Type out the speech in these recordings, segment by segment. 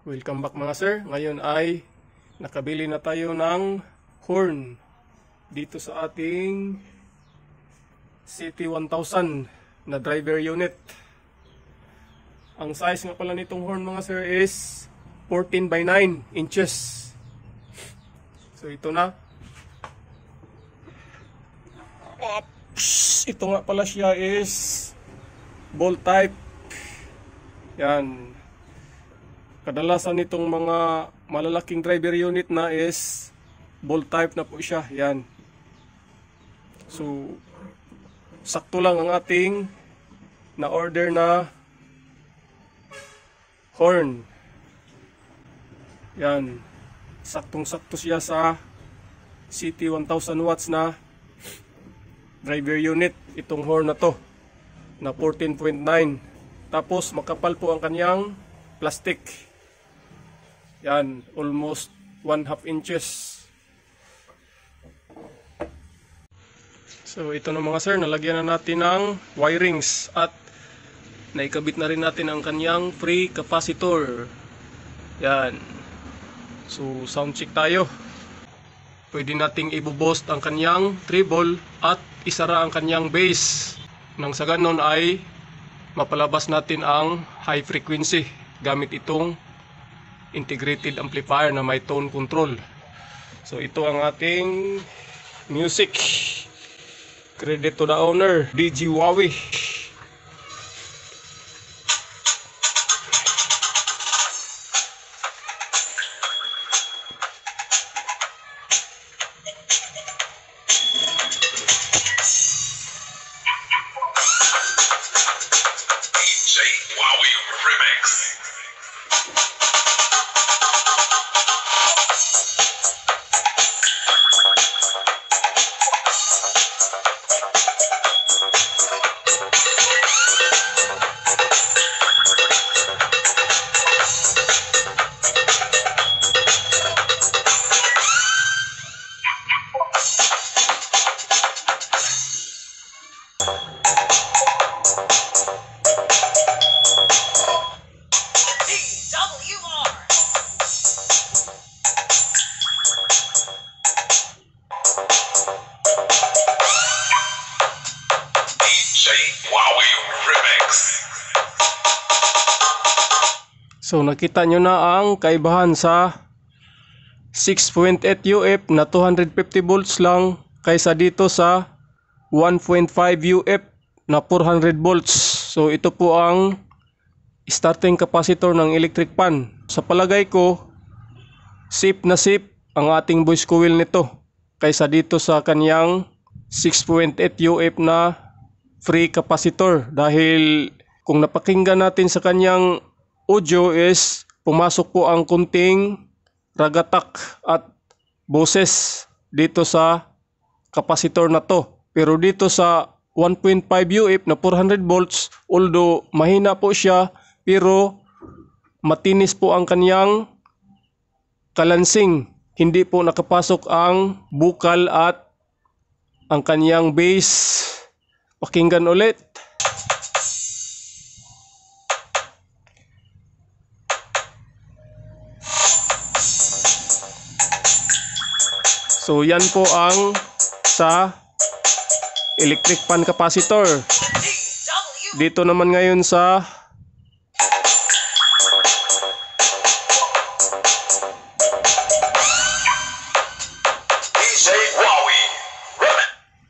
Welcome back mga sir. Ngayon ay nakabili na tayo ng horn dito sa ating CT1000 na driver unit. Ang size nga pala nitong horn mga sir is 14 by 9 inches. So ito na. Oops. Ito nga pala siya is ball type. Yan. Kadalasan nitong mga malalaking driver unit na is ball type na po siya. Yan. So, sakto lang ang ating na-order na horn. Yan. Saktong-sakto siya sa CT1000 watts na driver unit. Itong horn na to na 14.9. Tapos makapal po ang kanyang plastic. Yan, almost 1/2 inches. So ito na mga sir, nalagyan na natin ng wirings at naikabit na rin natin ang kanyang free capacitor. Yan. So sound check tayo. Pwede nating i-boost ang kanyang treble at isara ang kanyang bass. Nang sa ganon ay mapalabas natin ang high frequency gamit itong integrated amplifier na may tone control. So ito ang ating music. Credit to the owner, DJ Wawi. So nakita nyo na ang kaibahan sa 6.8 UF na 250 volts lang kaysa dito sa 1.5 UF na 400 volts. So ito po ang starting capacitor ng electric fan. Sa palagay ko, safe na safe ang ating voice coil nito kaysa dito sa kanyang 6.8 UF na free capacitor. Dahil kung napakinggan natin sa kanyang audio is pumasok po ang kunting ragatak at boses dito sa capacitor na to. Pero dito sa 1.5 UF na 400 volts, although mahina po siya, pero matinis po ang kanyang kalansing. Hindi po nakapasok ang bukal at ang kanyang bass. Pakinggan ulit. So yan po ang sa electric fan capacitor. Dito naman ngayon sa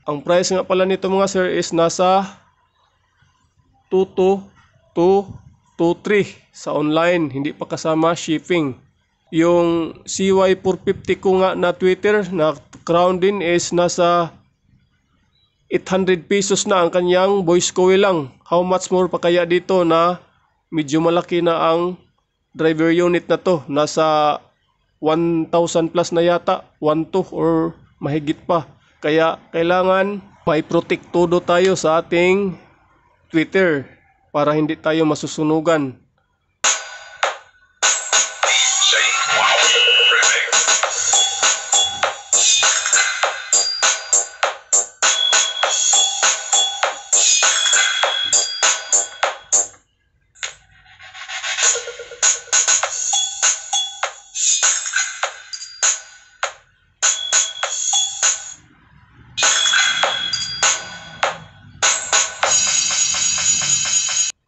ang price nga pala nito mga sir is nasa 2223 sa online, hindi pa kasama shipping. Yung CY450 ko nga na Twitter na crown din is nasa 800 pesos na ang kanyang voice coil lang. How much more pa kaya dito na medyo malaki na ang driver unit na to? Nasa 1,000 plus na yata, 1,200 or mahigit pa. Kaya kailangan may protektudo tayo sa ating Twitter para hindi tayo masusunugan.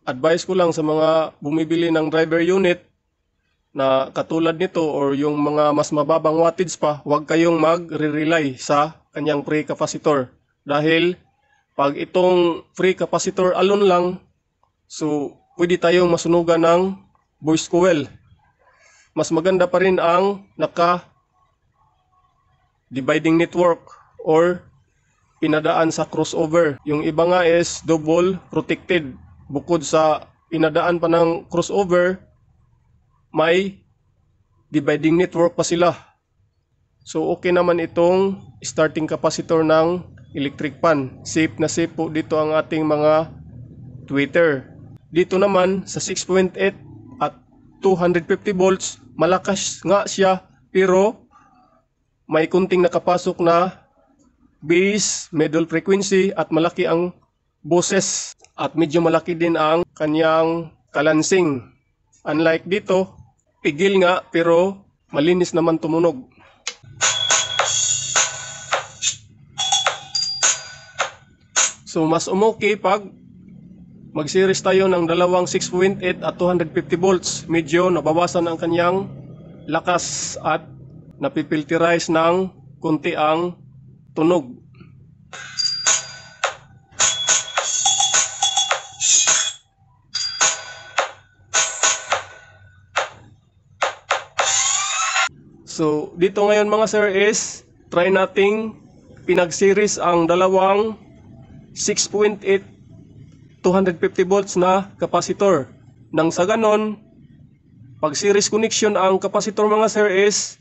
advice ko lang sa mga bumibili ng driver unit na katulad nito or yung mga mas mababang wattage pa, huwag kayong magre-rely sa kanyang free capacitor. Dahil pag itong free capacitor alone lang, so pwede tayong masunugan ng voice coil. Mas maganda pa rin ang naka-dividing network or pinadaan sa crossover. Yung iba nga is double protected. Bukod sa pinadaan pa ng crossover, may dividing network pa sila. So okay naman itong starting capacitor ng electric fan. Safe na safe po dito ang ating mga tweeter. Dito naman sa 6.8 at 250 volts, malakas nga siya pero may kunting nakapasok na bass, middle frequency at malaki ang boses at medyo malaki din ang kanyang kalansing. Unlike dito, pigil nga pero malinis naman tumunog. So mas umokay pag mag-series tayo ng dalawang 6.8 at 250 volts. Medyo nabawasan ang kanyang lakas at napipilterize ng kunti ang tunog. So dito ngayon mga sir is try nating pinag-series ang dalawang 6.8 250 volts na capacitor. Nang sa ganon, pag series connection ang capacitor mga sir is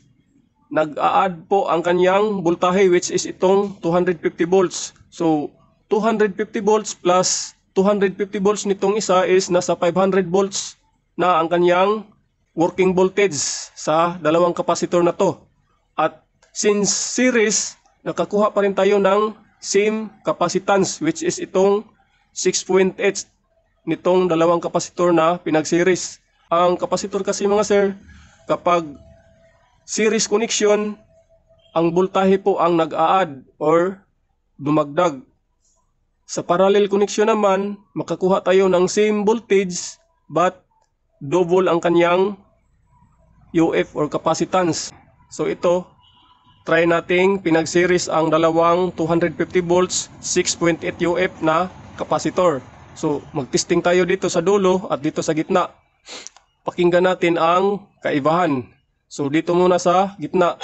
nag-a-add po ang kanyang voltahe which is itong 250 volts. So 250 volts plus 250 volts nitong isa is nasa 500 volts na ang kanyang working voltage sa dalawang capacitor na to. At since series, nakakuha pa rin tayo ng same capacitance which is itong 6.8 nitong dalawang capacitor na pinag-series. Ang capacitor kasi mga sir, kapag series connection, ang voltahe po ang nag-a-add or dumagdag. Sa parallel connection naman, makakuha tayo ng same voltage but double ang kanyang UF or capacitance. So ito, try nating pinag-series ang dalawang 250 volts 6.8 UF na capacitor. So mag-testing tayo dito sa dulo at dito sa gitna. Pakinggan natin ang kaibahan. So dito muna sa gitna.